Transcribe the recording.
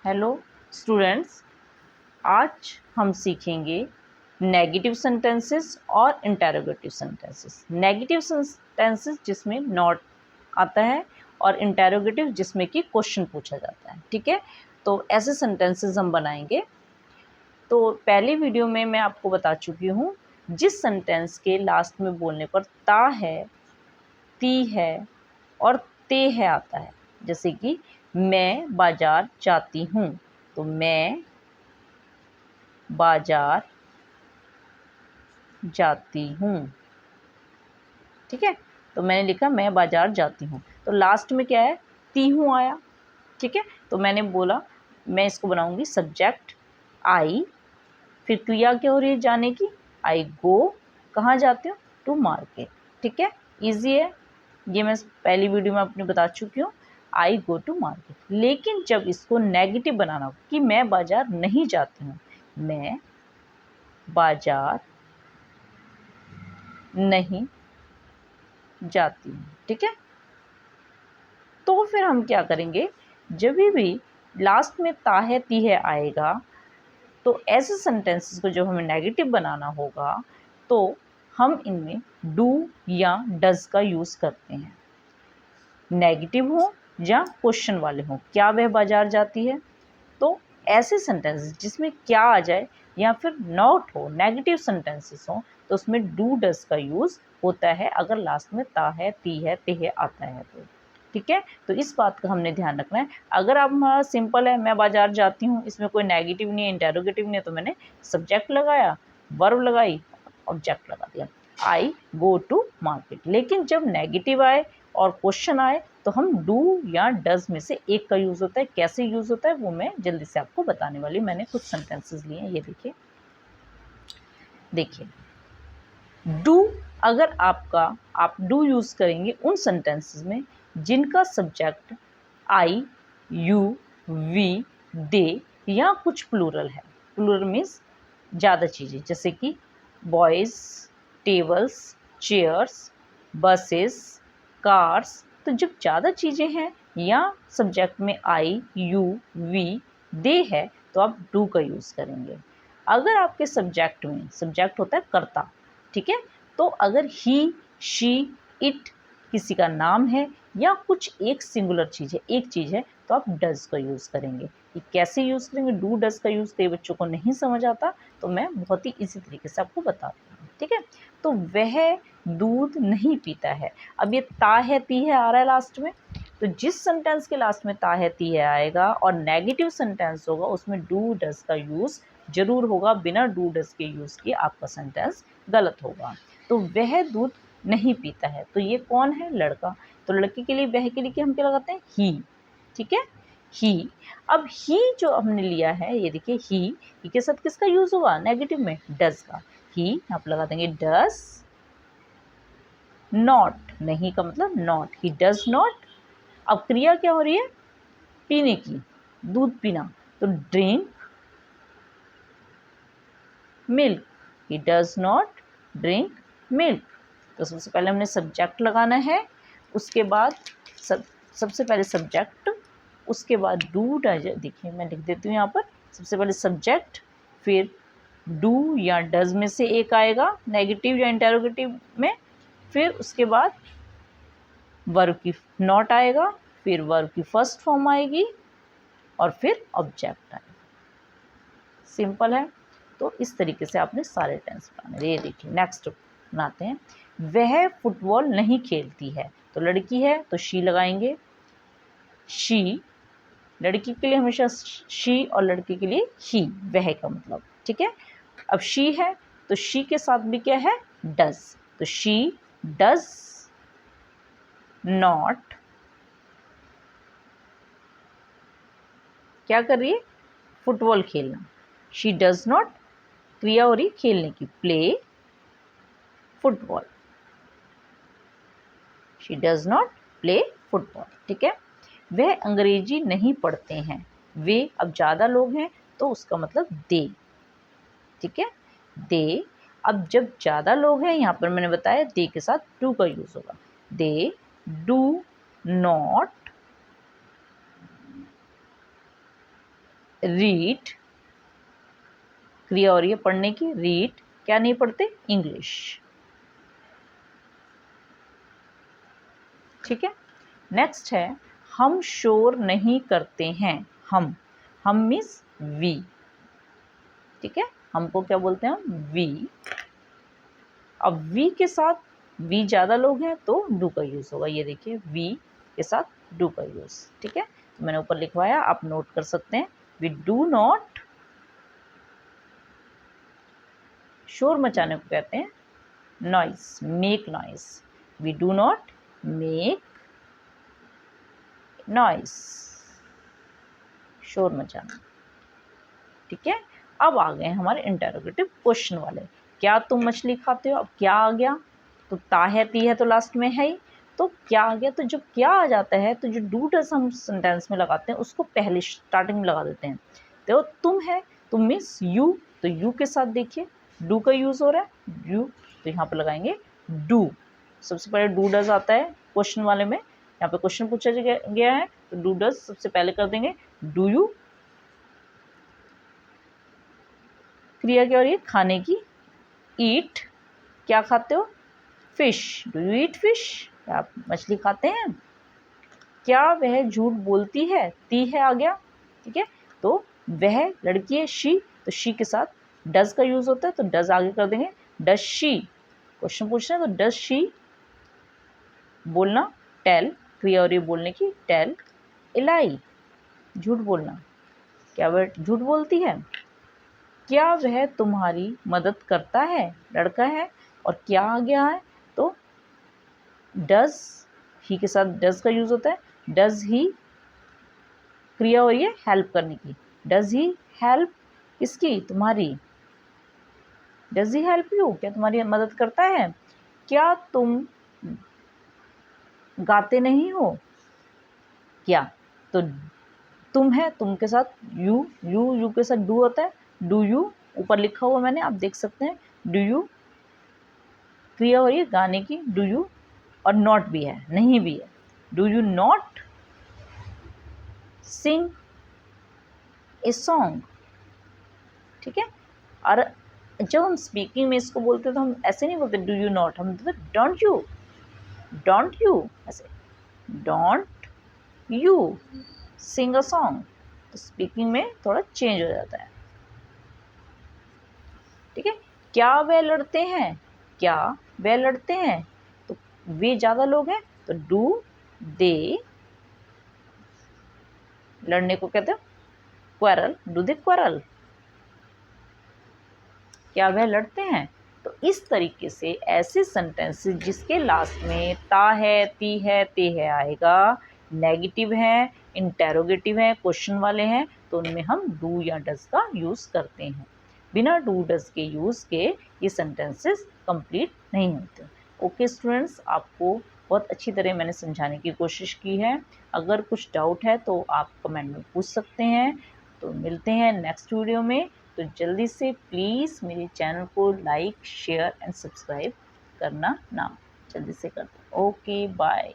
Hello students, आज हम सीखेंगे नेगेटिव सेंटेंसेस और इंटेरोगेटिव सेंटेंसेस। नेगेटिव सेंटेंसेस जिसमें नॉट आता है और इंटेरोगेटिव जिसमें कि क्वेश्चन पूछा जाता है। ठीक है, तो ऐसे सेंटेंसेस हम बनाएंगे। तो पहली वीडियो में मैं आपको बता चुकी हूँ, जिस सेंटेंस के लास्ट में बोलने पर ता है, ती है और ते है आता है। जैसे कि मैं बाजार जाती हूँ, तो मैं बाजार जाती हूँ। ठीक है, तो मैंने लिखा मैं बाजार जाती हूँ, तो लास्ट में क्या है, ती हूँ आया। ठीक है, तो मैंने बोला मैं इसको बनाऊंगी सब्जेक्ट आई, फिर क्रिया क्या हो रही है जाने की, आई गो, कहाँ जाते हो, टू मार्केट। ठीक है, इजी है, ये मैं पहली वीडियो में अपनी बता चुकी हूँ, आई गो टू मार्केट। लेकिन जब इसको नेगेटिव बनाना हो कि मैं बाजार नहीं जाती हूँ, मैं बाजार नहीं जाती हूँ। ठीक है, तो फिर हम क्या करेंगे, जब भी लास्ट में ता है ती है आएगा, तो ऐसे सेंटेंसेस को जब हमें नेगेटिव बनाना होगा तो हम इनमें डू या डज का यूज़ करते हैं। नेगेटिव हो या क्वेश्चन वाले हों, क्या वह बाजार जाती है, तो ऐसे सेंटेंसेस जिसमें क्या आ जाए या फिर नॉट हो, नेगेटिव सेंटेंसेस हो, तो उसमें डू डज का यूज़ होता है अगर लास्ट में ता है ती है ते है आता है तो। ठीक है, तो इस बात का हमने ध्यान रखना है। अगर आप हमारा सिंपल है मैं बाजार जाती हूँ, इसमें कोई नेगेटिव नहीं है, इंटेरोगेटिव नहीं है, तो मैंने सब्जेक्ट लगाया, वर्ब लगाई, ऑब्जेक्ट लगा दिया, आई गो टू मार्केट। लेकिन जब नेगेटिव आए और क्वेश्चन आए तो हम डू या डज में से एक का यूज़ होता है। कैसे यूज़ होता है वो मैं जल्दी से आपको बताने वाली। मैंने कुछ सेंटेंसेस लिए हैं, ये देखिए। डू, अगर आप डू यूज़ करेंगे उन सेंटेंसेस में जिनका सब्जेक्ट आई, यू, वी, दे या कुछ प्लूरल है। प्लूरल मीन्स ज़्यादा चीज़ें, जैसे कि boys, tables, chairs, buses, cars. तो जब ज़्यादा चीज़ें हैं या सब्जेक्ट में आई, यू, वी, दे है, तो आप डू का यूज़ करेंगे। अगर आपके सब्जेक्ट में सब्जेक्ट होता है कर्ता, ठीक है, तो अगर ही, शी, इट किसी का नाम है या कुछ एक सिंगुलर चीज़ है, एक चीज़ है, तो आप डज का यूज़ करेंगे। ये कैसे यूज़ करेंगे, डू डज का यूज़ कई बच्चों को नहीं समझ आता, तो मैं बहुत ही इसी तरीके से आपको बताती हूँ। ठीक है, तो वह दूध नहीं पीता है। अब ये ता है ती है आ रहा है लास्ट में, तो जिस सेंटेंस के लास्ट में ता है ती है आएगा और नेगेटिव सेंटेंस होगा उसमें डू डज का यूज़ जरूर होगा। बिना डू डज के यूज़ किए आपका सेंटेंस गलत होगा। तो वह दूध नहीं पीता है, तो ये कौन है, लड़का। तो लड़के के लिए वह के लिए हम क्या लगाते हैं, ही। ठीक है, ही। अब ही जो हमने लिया है, ये देखिए ही के साथ किसका यूज हुआ, नेगेटिव में डज का। ही आप लगा देंगे डज नॉट, नहीं का मतलब नॉट, ही डज नॉट। अब क्रिया क्या हो रही है, पीने की, दूध पीना, तो drink milk, he does not drink milk. तो सबसे पहले हमने सब्जेक्ट लगाना है, उसके बाद सबसे पहले सब्जेक्ट, उसके बाद डू डज। देखिए मैं लिख देती हूँ यहाँ पर, सबसे पहले सब्जेक्ट, फिर डू या डज में से एक आएगा नेगेटिव या इंटेरोगेटिव में, फिर उसके बाद वर्ब की नॉट आएगा, फिर वर्ब की फर्स्ट फॉर्म आएगी और फिर ऑब्जेक्ट आएगा। सिंपल है, तो इस तरीके से आपने सारे टेंस बनाने। ये देखिए नेक्स्ट बनाते हैं, वह फुटबॉल नहीं खेलती है, तो लड़की है तो शी लगाएंगे, शी, लड़की के लिए हमेशा शी और लड़के के लिए ही, वह का मतलब। ठीक है, अब शी है तो शी के साथ भी क्या है, डज, तो शी डज नॉट, क्या कर रही है, फुटबॉल खेलना। शी डज नॉट, क्रिया हो रही खेलने की, play football, she does not play football. ठीक है, वह अंग्रेजी नहीं पढ़ते हैं, वे, अब ज़्यादा लोग हैं तो उसका मतलब दे। ठीक है, दे, अब जब ज़्यादा लोग हैं यहाँ पर मैंने बताया दे के साथ डू का यूज़ होगा, दे डू नॉट रीड, क्रिया हो रही है पढ़ने की, रीड, क्या नहीं पढ़ते, इंग्लिश। ठीक है। नेक्स्ट है हम शोर नहीं करते हैं। हम मीन्स वी। ठीक है, हमको क्या बोलते हैं, वी। अब वी के साथ वी ज़्यादा लोग हैं तो डू का यूज़ होगा। ये देखिए वी के साथ डू का यूज़। ठीक है, तो मैंने ऊपर लिखवाया, आप नोट कर सकते हैं। वी डू नॉट, शोर मचाने को कहते हैं noise, make noise. We do not make noise, शोर मचाना। ठीक है, अब आ गए हमारे इंटेरोगेटिव क्वेश्चन वाले। क्या तुम मछली खाते हो? अब क्या आ गया, तो ता है ती है तो लास्ट में है ही, तो क्या आ गया। तो जब क्या आ जाता है तो जो डू डज हम सेंटेंस में लगाते हैं उसको पहले स्टार्टिंग में लगा देते हैं। तो तुम है, तुम मीन्स यू, तो यू के साथ देखिए डू का यूज़ हो रहा है, यू, तो यहाँ पर लगाएंगे डू। सबसे पहले डू डज आता है क्वेश्चन वाले में, यहाँ पे क्वेश्चन पूछा गया है तो डू डज सबसे पहले कर देंगे। डू यू, क्रिया क्या हो रही है, खाने की। ईट, क्या खाते हो, fish, do you eat fish, क्या आप मछली खाते हैं। क्या वह झूठ बोलती है, ती है आ गया। ठीक है, तो वह लड़की है शी, तो शी के साथ डज का यूज होता है तो डज आगे कर देंगे। डज शी, क्वेश्चन पूछ रहे हैं तो डज शी, बोलना, टेल, क्रिया हो रही है बोलने की, टेल। इलाई, झूठ बोलना, क्या वह झूठ बोलती है। क्या वह तुम्हारी मदद करता है, लड़का है, और क्या आ गया है तो डज, ही के साथ डज का यूज होता है। डज ही, क्रिया हो रही है हेल्प करने की, डज ही हेल्प, किसकी, तुम्हारी। डज ही हेल्प यू, क्या तुम्हारी मदद करता है। क्या तुम गाते नहीं हो, क्या, तो तुम है, तुम के साथ यू, यू के साथ डू होता है। डू यू, ऊपर लिखा हुआ मैंने, आप देख सकते हैं। डू यू, क्रिया हो रही है गाने की, डू यू, और नॉट भी है, नहीं भी है। Do you not sing a song. ठीक है, और जब हम स्पीकिंग में इसको बोलते हैं तो हम ऐसे नहीं बोलते डू यू नॉट, हम बोलते डोंट यू, डोंट यू, ऐसे don't you sing a song. तो स्पीकिंग में थोड़ा चेंज हो जाता है। ठीक है, क्या वे लड़ते हैं, क्या वे लड़ते हैं, तो वे ज़्यादा लोग हैं तो डू दे, लड़ने को कहते हैं क्वेरल, डू दे क्वेरल, क्या वह लड़ते हैं। तो इस तरीके से ऐसे सेंटेंसेस जिसके लास्ट में ता है, ती है, ते है आएगा, नेगेटिव हैं, इंटेरोगेटिव हैं, क्वेश्चन वाले हैं, तो उनमें हम डू या डज का यूज़ करते हैं। बिना डू डज के यूज़ के ये सेंटेंसेस कंप्लीट नहीं होते। ओके स्टूडेंट्स, आपको बहुत अच्छी तरह मैंने समझाने की कोशिश की है। अगर कुछ डाउट है तो आप कमेंट में पूछ सकते हैं। तो मिलते हैं नेक्स्ट वीडियो में। तो जल्दी से प्लीज़ मेरे चैनल को लाइक, शेयर एंड सब्सक्राइब करना ना, जल्दी से कर दो। Okay bye.